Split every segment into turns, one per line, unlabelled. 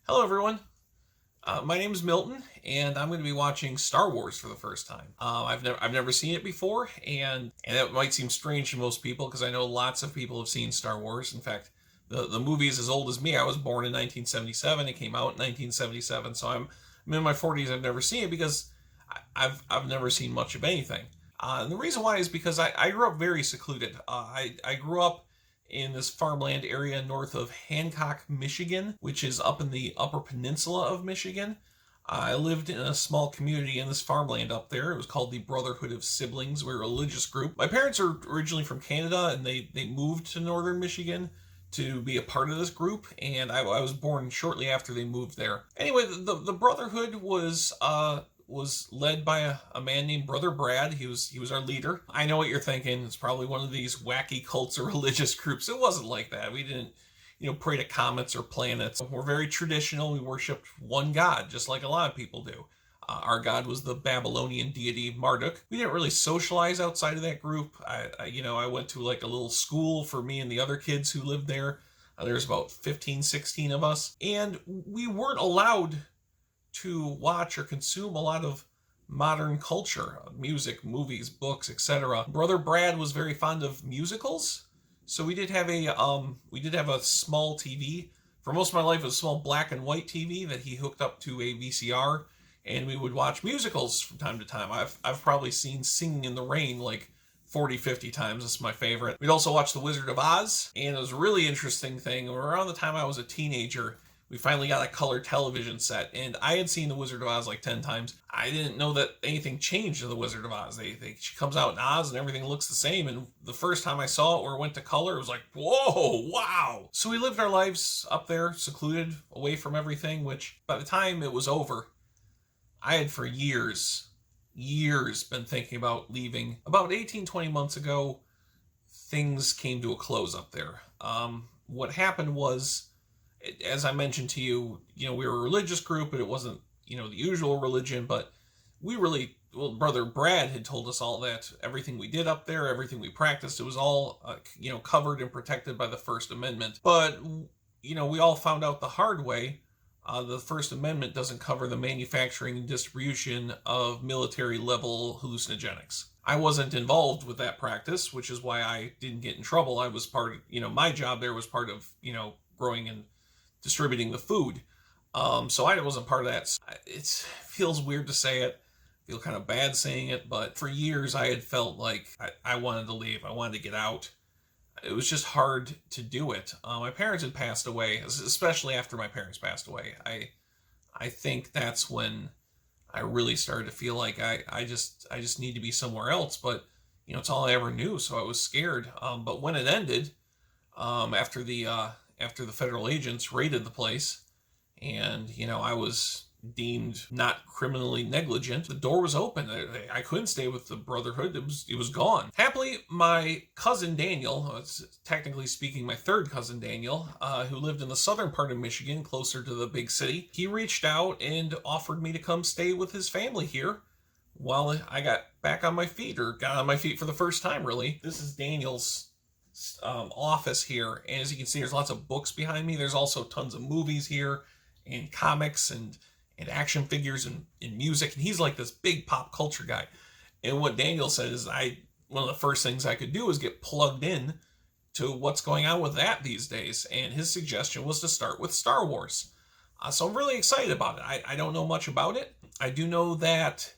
Hello, everyone. My name is Milton, and I'm going to be watching Star Wars for the first time. I've never seen it before, and that might seem strange to most people because I know lots of people have seen Star Wars. In fact, the movie is as old as me. I was born in 1977. It came out in 1977, so I'm in my 40s. I've never seen it because I've never seen much of anything. And the reason why is because I grew up very secluded. I grew up in this farmland area north of Hancock, Michigan, which is up in the Upper Peninsula of Michigan. I lived in a small community in this farmland up there. It was called the Brotherhood of Siblings. We're a religious group. My parents are originally from Canada, and they moved to northern Michigan to be a part of this group, and I was born shortly after they moved there. Anyway, the Brotherhood was led by a man named Brother Brad. He was our leader. I know what you're thinking. It's probably one of these wacky cults or religious groups. It wasn't like that. We didn't, pray to comets or planets. We're very traditional. We worshipped one God, just like a lot of people do. Our God was the Babylonian deity Marduk. We didn't really socialize outside of that group. I went to like a little school for me and the other kids who lived there. There's about 15, 16 of us. And we weren't allowed to watch or consume a lot of modern culture, music, movies, books, etc. Brother Brad was very fond of musicals, so we did have a small TV. For most of my life, it was a small black and white TV that he hooked up to a VCR, and we would watch musicals from time to time. I've probably seen Singing in the Rain like 40, 50 times. That's my favorite. We'd also watch The Wizard of Oz, and it was a really interesting thing. Around the time I was a teenager, we finally got a color television set, and I had seen The Wizard of Oz like 10 times. I didn't know that anything changed in The Wizard of Oz. She comes out in Oz and everything looks the same, and the first time I saw it or went to color, it was like, whoa, wow. So we lived our lives up there, secluded, away from everything, which by the time it was over, I had for years been thinking about leaving. About 18, 20 months ago, things came to a close up there. What happened was, as I mentioned to you, we were a religious group, but it wasn't, the usual religion, but Brother Brad had told us all that everything we did up there, everything we practiced, it was all, covered and protected by the First Amendment. But, we all found out the hard way. The First Amendment doesn't cover the manufacturing and distribution of military-level hallucinogenics. I wasn't involved with that practice, which is why I didn't get in trouble. I was part of, my job there was part of, growing and distributing the food. So I wasn't part of that. It feels weird to say it. I feel kind of bad saying it, but for years I had felt like I wanted to leave. I wanted to get out. It was just hard to do it. My parents had passed away, especially after my parents passed away. I think that's when I really started to feel like I just need to be somewhere else. But it's all I ever knew, so I was scared. But when it ended, after the federal agents raided the place, and I was deemed not criminally negligent, the door was open. I couldn't stay with the Brotherhood. It was gone. Happily, my cousin Daniel, technically speaking my third cousin Daniel, who lived in the southern part of Michigan, closer to the big city, he reached out and offered me to come stay with his family here while I got back on my feet, or got on my feet for the first time, really. This is Daniel's office here, and as you can see, there's lots of books behind me. There's also tons of movies here, and comics, and action figures, and music, and he's like this big pop culture guy. And what Daniel said is, one of the first things I could do is get plugged in to what's going on with that these days, and his suggestion was to start with Star Wars. So I'm really excited about it. I don't know much about it. I do know that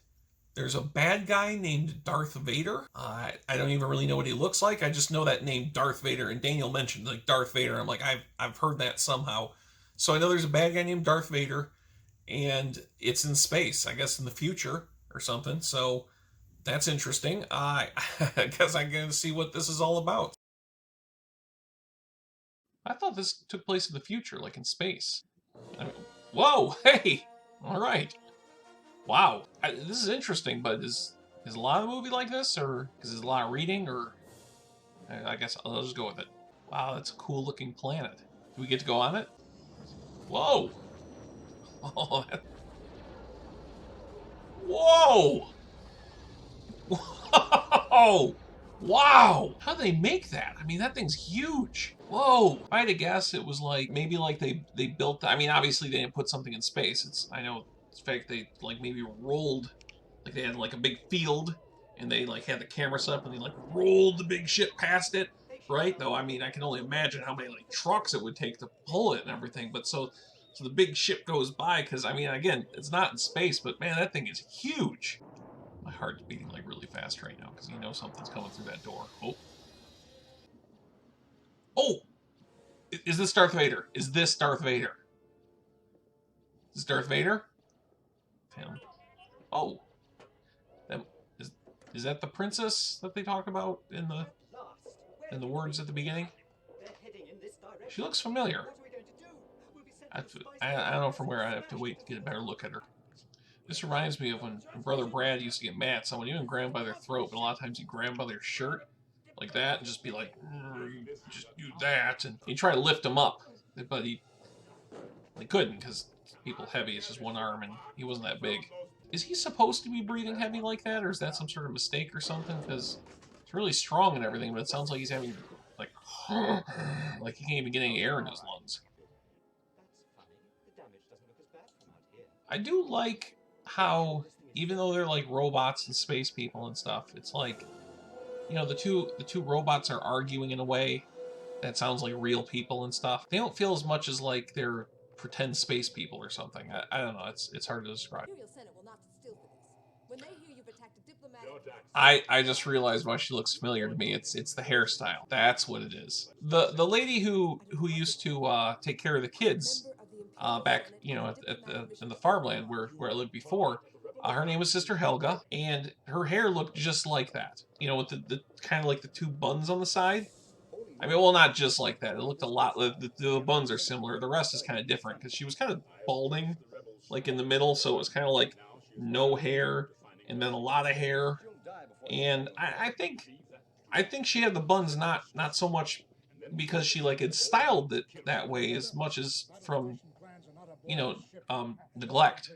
there's a bad guy named Darth Vader. I don't even really know what he looks like. I just know that name, Darth Vader, and Daniel mentioned like Darth Vader. I'm like, I've heard that somehow. So I know there's a bad guy named Darth Vader, and it's in space, I guess in the future or something. So that's interesting. I guess I'm going to see what this is all about. I thought this took place in the future, like in space. Whoa, hey, all right. Wow, this is interesting, but is a lot of the movie like this, or is it a lot of reading, or I guess I'll just go with it. Wow, that's a cool looking planet. Do we get to go on it? Whoa! Oh, whoa! Whoa! Wow! How do they make that? I mean, that thing's huge. Whoa! If I had to guess, it was like maybe like they built. I mean, obviously they didn't put something in space. I know it's fact they like maybe rolled, like they had like a big field, and they like had the camera set up and they like rolled the big ship past it, right? Though I mean, I can only imagine how many like trucks it would take to pull it and everything. But so the big ship goes by because I mean, again, it's not in space, but man, that thing is huge. My heart's beating like really fast right now because you know something's coming through that door. Oh, oh! Is this Darth Vader? Is this Darth Vader? Is this Darth Vader? Him. Oh, that is. Is that the princess that they talk about in the words at the beginning? She looks familiar. I don't know from where. I have to wait to get a better look at her. This reminds me of when Brother Brad used to get mad at someone. He wouldn't grab them by their throat, but a lot of times he'd grab them by their shirt, like that, and just be like, just do that. And he'd try to lift them up, but he couldn't because people heavy. It's just one arm, and he wasn't that big. Is he supposed to be breathing heavy like that, or is that some sort of mistake or something? Because it's really strong and everything, but it sounds like he's having like like he can't even get any air in his lungs. I do like how even though they're like robots and space people and stuff, it's like you know the two robots are arguing in a way that sounds like real people and stuff. They don't feel as much as like they're pretend space people or something. I don't know. It's hard to describe. I just realized why she looks familiar to me. It's the hairstyle. That's what it is. The lady who used to take care of the kids back at the in the farmland where I lived before. Her name was Sister Helga, and her hair looked just like that. You know, with the kind of like the two buns on the side. I mean, well, not just like that. It looked a lot. The buns are similar. The rest is kind of different because she was kind of balding, like in the middle, so it was kind of like no hair and then a lot of hair. And I think she had the buns not so much because she like had styled it that way as much as from you know neglect.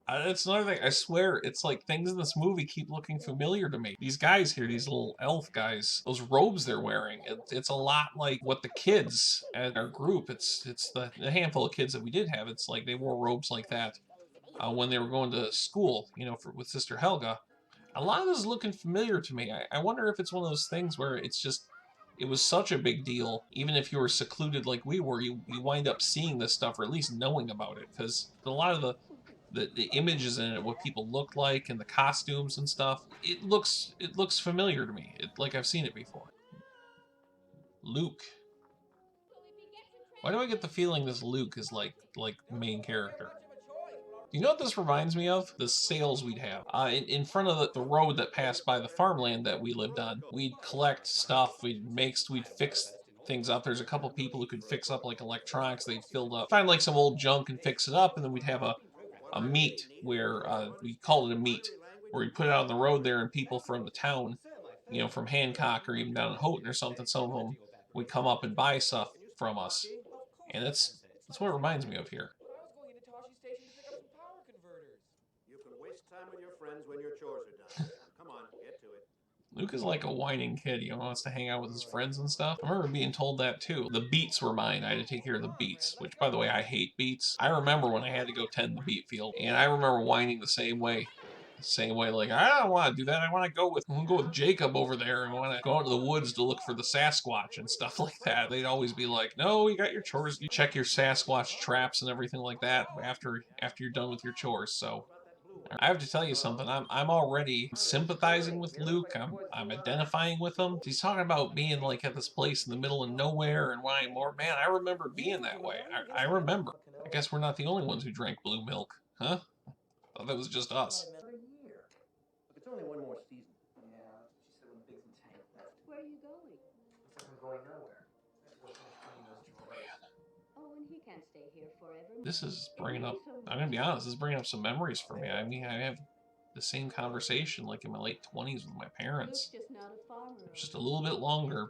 That's another thing. I swear, it's like things in this movie keep looking familiar to me. These guys here, these little elf guys, those robes they're wearing, it's a lot like what the kids at our group. It's the handful of kids that we did have. It's like they wore robes like that when they were going to school. You know, with Sister Helga. A lot of this is looking familiar to me. I wonder if it's one of those things where it's just it was such a big deal. Even if you were secluded like we were, you wind up seeing this stuff or at least knowing about it because a lot of the images in it, what people look like, and the costumes and stuff. It looks familiar to me. Like I've seen it before. Luke. Why do I get the feeling this Luke is like the main character? You know what this reminds me of? The sales we'd have. In front of the road that passed by the farmland that we lived on, we'd collect stuff, we'd fix things up. There's a couple people who could fix up like electronics. They'd filled up, find like some old junk and fix it up, and then we'd have a meet where we called it a meet, where we put it out on the road there, and people from the town, from Hancock or even down in Houghton or something, some of them would come up and buy stuff from us, and that's what it reminds me of here. Luke is like a whining kid, wants to hang out with his friends and stuff. I remember being told that too. The beets were mine. I had to take care of the beets, which, by the way, I hate beets. I remember when I had to go tend the beet field, and I remember whining the same way. Same way, like I don't want to do that. I want to go with Jacob over there, and want to go out to the woods to look for the Sasquatch and stuff like that. They'd always be like, "No, you got your chores. You check your Sasquatch traps and everything like that after you're done with your chores." So I have to tell you something. I'm already sympathizing with Luke. I'm identifying with him. He's talking about being like at this place in the middle of nowhere and wanting more. Man, I remember being that way. I remember. I guess we're not the only ones who drank blue milk, huh? I thought that was just us. This is bringing up. I'm gonna be honest. This is bringing up some memories for me. I mean, I have the same conversation like in my late 20s with my parents. Just a little bit longer,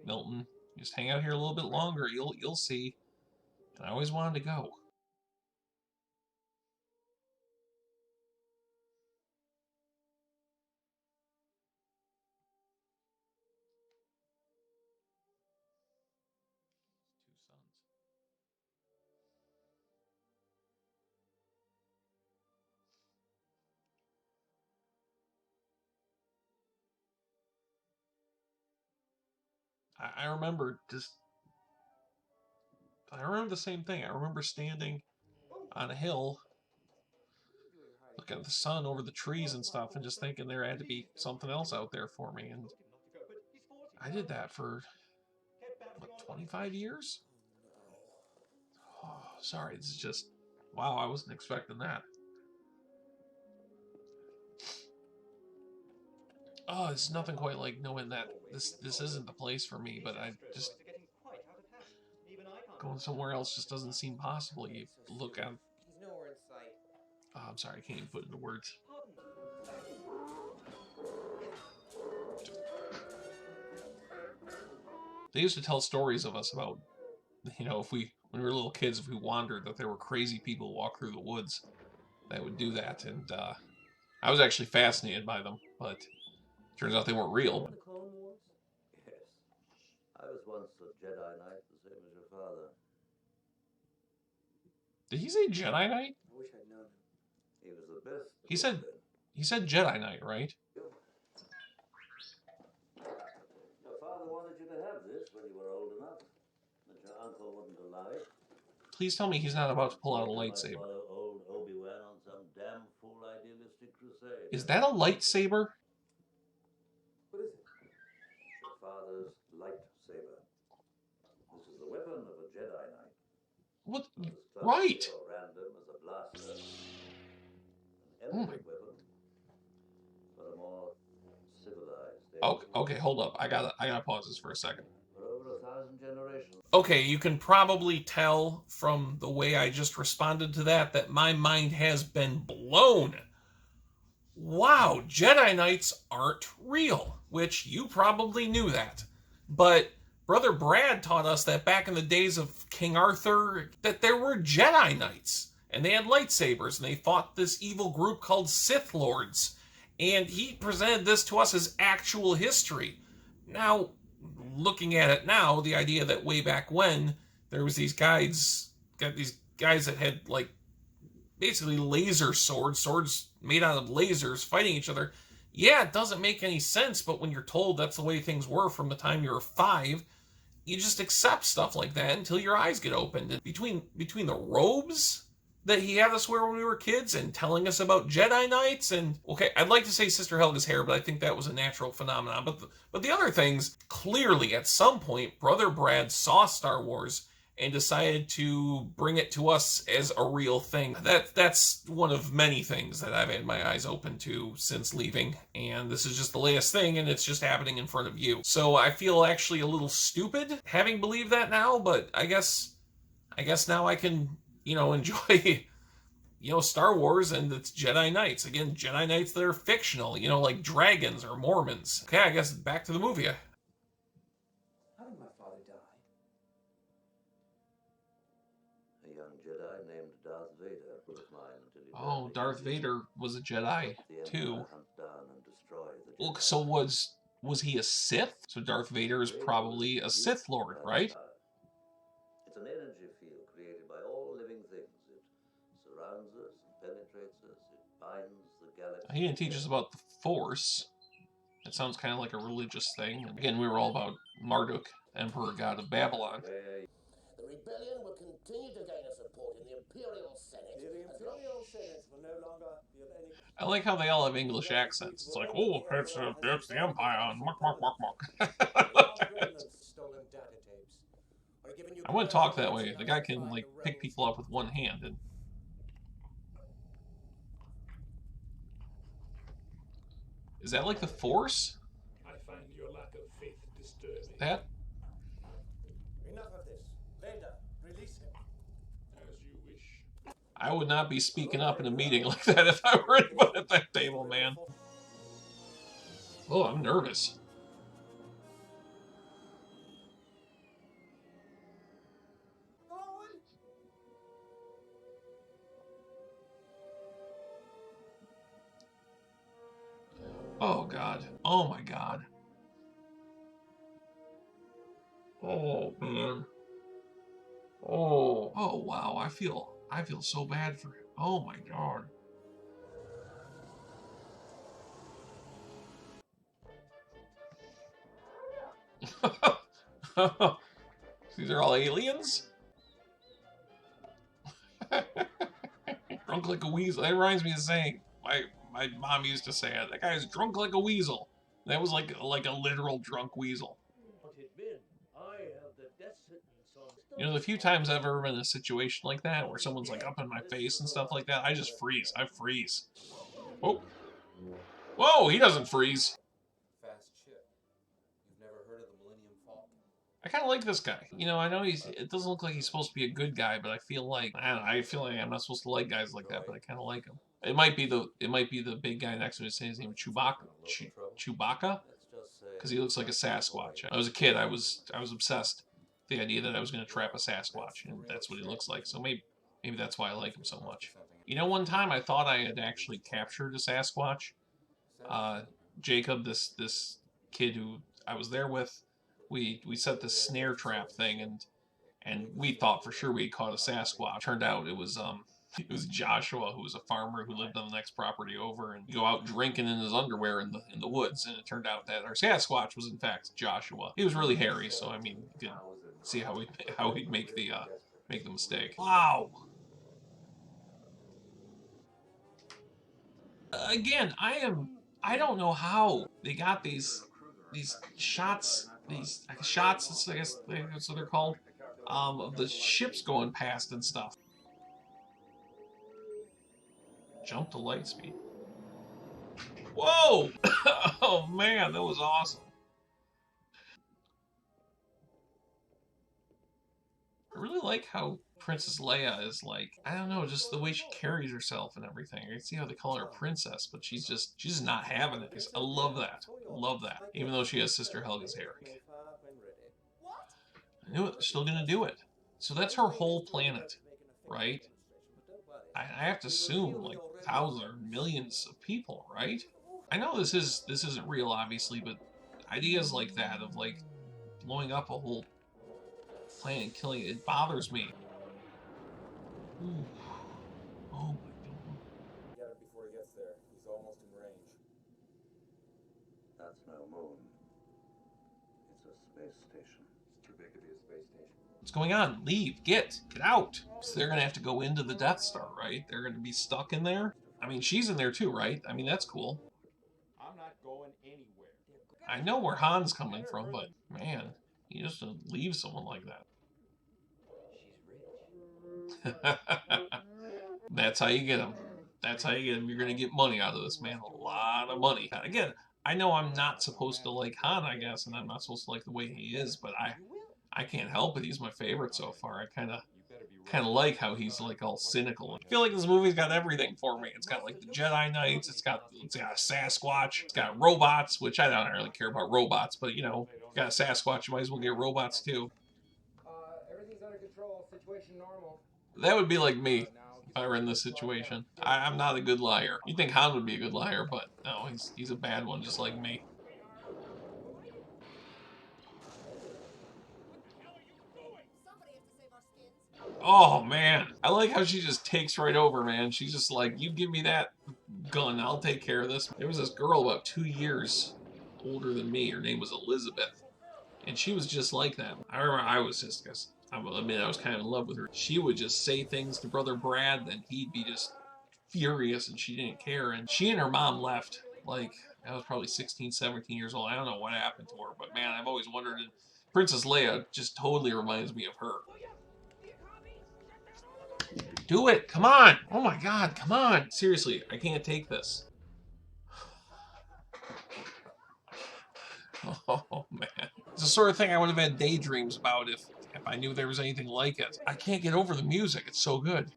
Milton. Just hang out here a little bit longer. You'll see. And I always wanted to go. I remember I remember the same thing. I remember standing on a hill, looking at the sun over the trees and stuff, and just thinking there had to be something else out there for me. And I did that for, what, 25 years? Oh, sorry, this is just, wow, I wasn't expecting that. Oh, it's nothing quite like knowing that this isn't the place for me, but I just, going somewhere else just doesn't seem possible. You look out. Oh, I'm sorry, I can't even put it into words. They used to tell stories of us about, if when we were little kids, if we wandered, that there were crazy people who walk through the woods that would do that. And I was actually fascinated by them, but turns out they weren't real.
The Clone Wars? Yes. I was once a Jedi Knight, the same as your father.
Did he say Jedi Knight?
I wish I'd known him. He was the best.
He said Jedi Knight, right?
Your father wanted you to have this when you were old enough, but your uncle wouldn't allow it.
Please tell me he's not about to pull out a lightsaber.
Old Obiwan on some damn fool idealistic crusade.
Is that a lightsaber?
What is it? Your father's lightsaber. This is the weapon of a Jedi Knight.
What? Right.
Random as a blaster. An
Oh my.
weapon, but a more civilized.
Okay, hold up. I gotta pause this for a second.
For over 1,000 generations.
Okay, you can probably tell from the way I just responded to that my mind has been blown. Wow, Jedi Knights aren't real, which you probably knew that. But Brother Brad taught us that back in the days of King Arthur, that there were Jedi Knights, and they had lightsabers, and they fought this evil group called Sith Lords. And he presented this to us as actual history. Now, looking at it now, the idea that way back when, there was these guys that had, like, basically laser swords made out of lasers fighting each other. Yeah, it doesn't make any sense, but when you're told that's the way things were from the time you were 5, you just accept stuff like that until your eyes get opened. And between the robes that he had us wear when we were kids and telling us about Jedi Knights, and okay, I'd like to say Sister Helga's hair, but I think that was a natural phenomenon. But the other things, clearly at some point, Brother Brad saw Star Wars and decided to bring it to us as a real thing. That's one of many things that I've had my eyes open to since leaving, and this is just the latest thing, and it's just happening in front of you. So I feel actually a little stupid having believed that now, but I guess now I can, enjoy, Star Wars and its Jedi Knights. Again, Jedi Knights that are fictional, like dragons or Mormons. Okay, I guess back to the movie.
How did my father die?
A young Jedi named Darth Vader was mine until he
Oh,
died.
Darth Vader was a Jedi
The
too.
Empire hunt down and destroy the
Well,
Jedi.
so was he a Sith? So Darth Vader is probably a Sith Lord, right?
It's an energy field created by all living things. It surrounds us and penetrates us. It binds the galaxy.
He didn't teach us about the Force. It sounds kind of like a religious thing. And again, we were all about Marduk, Emperor God of Babylon.
The rebellion will continue to gain support in the Imperial Senate.
The Imperial Senate will no longer be of any...
I like how they all have English accents. It's like, oh, it's the Empire. Muck, muck, muck, muck.
Stolen data tapes.
I wouldn't talk that way. The guy can, like, pick people up with one hand. And is that like the Force?
I find your lack of faith disturbing.
That?
Enough of this. Vader, release him.
As you wish.
I would not be speaking up in a meeting like that if I were anyone at that table, man. Oh, I'm nervous. Oh, God. Oh, my God. Oh, man. Oh, wow. I feel so bad for him. Oh, my God. These are all aliens? Drunk like a weasel. That reminds me of saying, my mom used to say it. That guy is drunk like a weasel. That was like a literal drunk weasel. You know, the few times I've ever been in a situation like that, where someone's like up in my face and stuff like that, I just freeze. I freeze. Whoa. Whoa, he doesn't freeze.
Fast ship. You've never heard of the Millennium Falcon?
I kind of like this guy. You know, I know it doesn't look like he's supposed to be a good guy, but I feel like, I feel like I'm not supposed to like guys like that, but I kind of like him. It might be the big guy next to me saying his name, Chewbacca. Chewbacca? Because he looks like a Sasquatch. I was a kid, I was obsessed with the idea that I was going to trap a Sasquatch, and that's what he looks like. So maybe that's why I like him so much. You know, one time I thought I had actually captured a Sasquatch. Jacob, this kid who I was there with, we set this snare trap thing, and we thought for sure we caught a Sasquatch. Turned out it was Joshua, who was a farmer who lived on the next property over, and go out drinking in his underwear in the woods. And it turned out that our Sasquatch was in fact Joshua. He was really hairy, so I mean, you can see how he'd make the mistake. Wow. Again, I don't know how they got these shots. These shots, I guess that's what they're called, of the ships going past and stuff. Jump to light speed. Whoa! Oh man, that was awesome. I really like how Princess Leia is like, I don't know, just the way she carries herself and everything. I can see how they call her a princess, but she's just not having it. I love that. I love that. Even though she has Sister Helga's hair. I knew it. They're still gonna do it. So that's her whole planet, right? I have to assume like thousands or millions of people, right? I know this isn't real, obviously, but ideas like that of like blowing up a whole planet and killing it bothers me. Ooh. Oh my God.
Get it before he gets there. He's almost in range.
That's no moon. It's a space station.
It's too big to be a space station.
What's going on? Leave. Get out. So they're going to have to go into the Death Star, right? They're going to be stuck in there? I mean, she's in there too, right? I mean, that's cool.
I'm not going anywhere.
I know where Han's coming from, but man, you just don't leave someone like that. That's how you get him. That's how you get him. You're going to get money out of this, man. A lot of money. Again, I know I'm not supposed to like Han, I guess, and I'm not supposed to like the way he is, but I can't help it. He's my favorite so far. I kind of like how he's like all cynical. I feel like this movie's got everything for me. It's got like the Jedi Knights. It's got a Sasquatch. It's got robots, which I don't really care about robots, but you know, you got a Sasquatch, you might as well get robots too.
Everything's under control. Situation normal.
That would be like me if I were in this situation. I'm not a good liar. You think Han would be a good liar, but no, he's a bad one, just like me. Oh man, I like how she just takes right over, man. She's just like, you give me that gun, I'll take care of this. There was this girl about 2 years older than me. Her name was Elizabeth, and she was just like that. I remember I was just, I will admit, I was kind of in love with her. She would just say things to Brother Brad, then he'd be just furious, and she didn't care. And she and her mom left, like, I was probably 16, 17 years old. I don't know what happened to her, but man, I've always wondered. And Princess Leia just totally reminds me of her. Do it! Come on! Oh my God, come on! Seriously, I can't take this. Oh man. It's the sort of thing I would have had daydreams about if I knew there was anything like it. I can't get over the music. It's so good.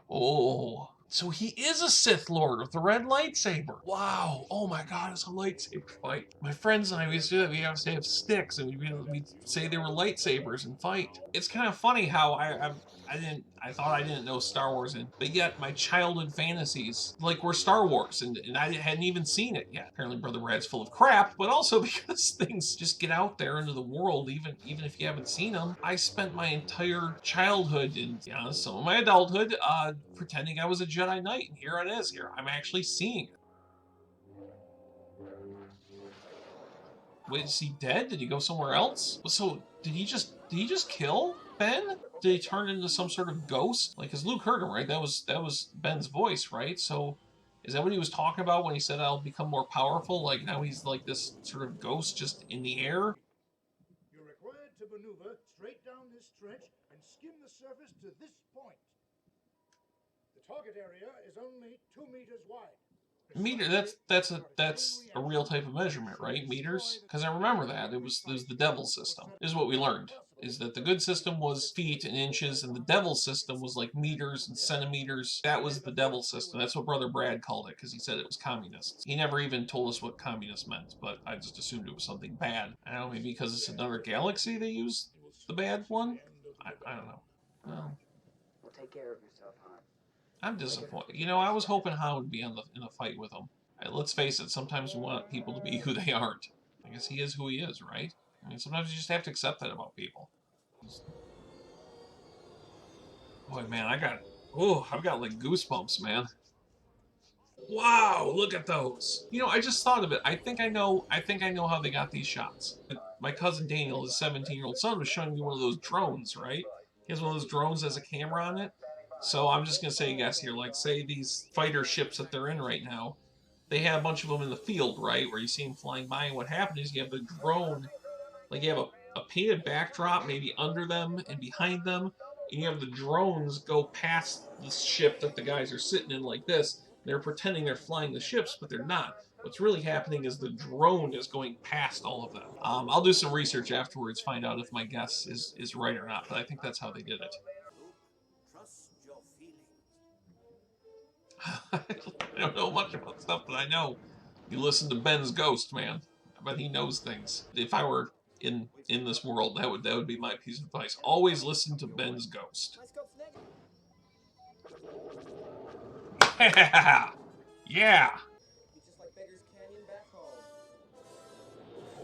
Oh. So he is a Sith Lord with the red lightsaber. Wow. Oh my God, it's a lightsaber fight. My friends and I, we used to do that. We used to have sticks and we'd say they were lightsabers and fight. It's kind of funny how I thought I didn't know Star Wars, but yet my childhood fantasies were Star Wars, and I hadn't even seen it yet. Apparently Brother Brad's full of crap, but also because things just get out there into the world, even if you haven't seen them. I spent my entire childhood and some of my adulthood pretending I was a Jedi Knight, and here it is. Here I'm actually seeing it. Wait, is he dead? Did he go somewhere else? So did he just kill Ben? Did he turn into some sort of ghost? Like, cause Luke heard him, right? That was Ben's voice, right? So is that what he was talking about when he said I'll become more powerful? Like now he's like this sort of ghost just in the air?
You're required to maneuver straight down this trench and skim the surface to this point. The target area is only 2 meters wide.
Meter, that's a real type of measurement, right? Meters? Because I remember that. It was the devil system. This is what we learned. Is that the good system was feet and inches, and the devil system was like meters and centimeters. That was the devil system. That's what Brother Brad called it, because he said it was communists. He never even told us what communist meant, but I just assumed it was something bad. I don't know, maybe because it's another galaxy they use the bad one? I don't know. Well,
Take care of yourself, Han.
I'm disappointed. You know, I was hoping Han would be in a fight with him. Let's face it, sometimes we want people to be who they aren't. I guess he is who he is, right? I mean, sometimes you just have to accept that about people. Boy, man, I've got like goosebumps, man. Wow, look at those. You know, I just thought of it. I think I know how they got these shots. My cousin Daniel, his 17-year-old son, was showing me one of those drones, right? He has one of those drones that has a camera on it. So I'm just going to say a guess here. Like, say these fighter ships that they're in right now, they have a bunch of them in the field, right? Where you see them flying by, and what happened is you have the drone, like you have a painted backdrop maybe under them and behind them, and you have the drones go past the ship that the guys are sitting in like this. They're pretending they're flying the ships, but they're not. What's really happening is the drone is going past all of them. I'll do some research afterwards, find out if my guess is right or not, but I think that's how they did it.
Trust your feelings.
I don't know much about stuff, but I know you listen to Ben's Ghost, man. I bet he knows things. If I were in this world, that would be my piece of advice. Always listen to Ben's Ghost. Yeah! Yeah!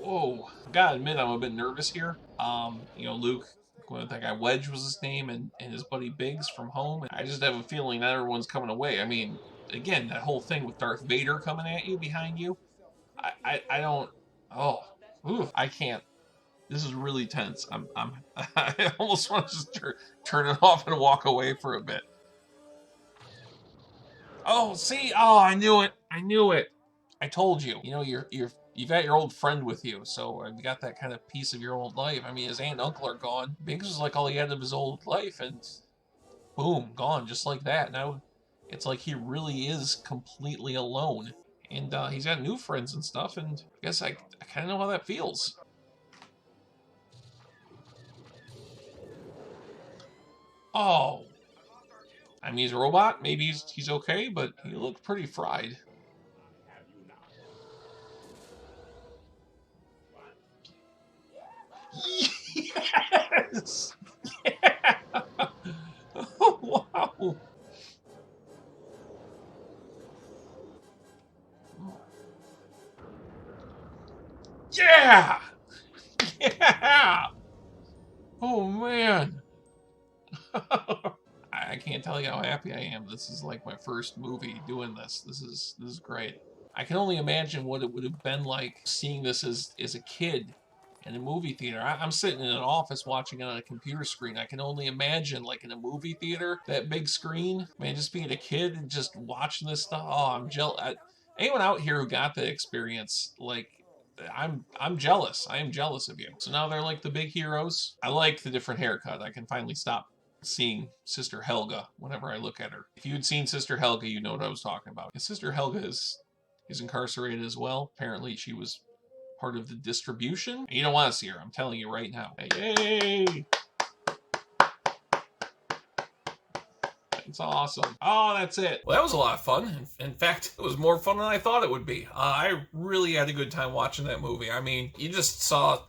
Whoa. I gotta admit, I'm a bit nervous here. You know, Luke, that guy Wedge was his name, and his buddy Biggs from home. I just have a feeling that everyone's coming away. I mean, again, that whole thing with Darth Vader coming at you behind you. I don't. Oh, ooh, I can't. This is really tense. I almost want to just turn it off and walk away for a bit. Oh, see, I knew it. I told you. You know, you've got your old friend with you, so you got that kind of piece of your old life. I mean, his aunt and uncle are gone. Biggs was like all he had of his old life, and boom, gone just like that. Now it's like he really is completely alone, and he's got new friends and stuff. And I guess I kind of know how that feels. Oh, I mean, he's a robot. Maybe he's okay, but he looked pretty fried. Yes! Yeah! Oh, wow! Yeah! Yeah! Oh, man! I can't tell you how happy I am. This is like my first movie doing this. This is great. I can only imagine what it would have been like seeing this as a kid in a movie theater. I'm sitting in an office watching it on a computer screen. I can only imagine, like, in a movie theater, that big screen. Man, just being a kid and just watching this stuff. Oh, I'm jealous. Anyone out here who got the experience, like, I'm jealous. I am jealous of you. So now they're like the big heroes. I like the different haircut. I can finally stop seeing Sister Helga whenever I look at her. If you had seen Sister Helga, you know what I was talking about. And Sister Helga is incarcerated as well. Apparently she was part of the distribution. You don't want to see her, I'm telling you right now. Yay! It's awesome. Oh, that's it. Well, that was a lot of fun. In fact, it was more fun than I thought it would be. I really had a good time watching that movie. I mean, you just saw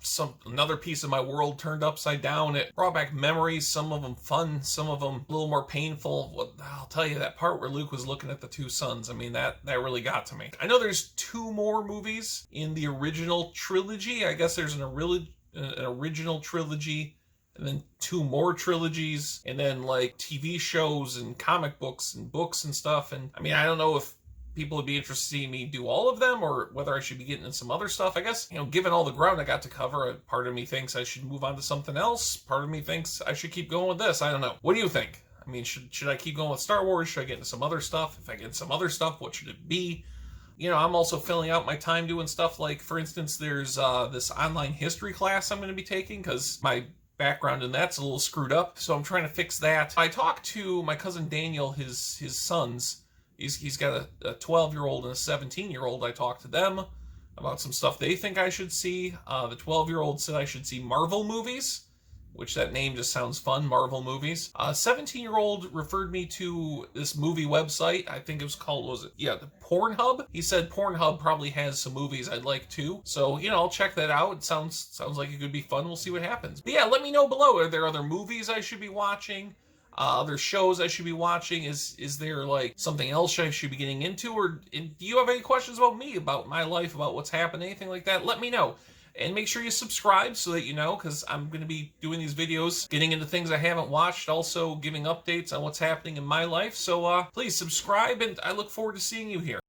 another piece of my world turned upside down. It brought back memories, some of them fun, some of them a little more painful. Well, I'll tell you, that part where Luke was looking at the two suns, I mean, that really got to me. I know there's 2 more movies in the original trilogy. I guess there's an original trilogy, and then 2 more trilogies, and then like TV shows and comic books and books and stuff. And I mean, I don't know if people would be interested in seeing me do all of them, or whether I should be getting into some other stuff. I guess, given all the ground I got to cover, part of me thinks I should move on to something else. Part of me thinks I should keep going with this. I don't know. What do you think? I mean, should I keep going with Star Wars? Should I get into some other stuff? If I get into some other stuff, what should it be? I'm also filling out my time doing stuff like, for instance, there's this online history class I'm going to be taking because my background in that's a little screwed up, so I'm trying to fix that. I talked to my cousin Daniel, his sons. He's got a 12-year-old and a 17-year-old. I talked to them about some stuff they think I should see. The 12-year-old said I should see Marvel movies, which that name just sounds fun, Marvel movies. 17-year-old referred me to this movie website. I think it was called, the Pornhub? He said Pornhub probably has some movies I'd like too. So, I'll check that out. It sounds like it could be fun. We'll see what happens. But yeah, let me know below. Are there other movies I should be watching? Other shows I should be watching? Is there like something else I should be getting into? Or do you have any questions about me, about my life, about what's happened, anything like that? Let me know. And make sure you subscribe so that you know, because I'm going to be doing these videos, getting into things I haven't watched, also giving updates on what's happening in my life. So please subscribe, and I look forward to seeing you here.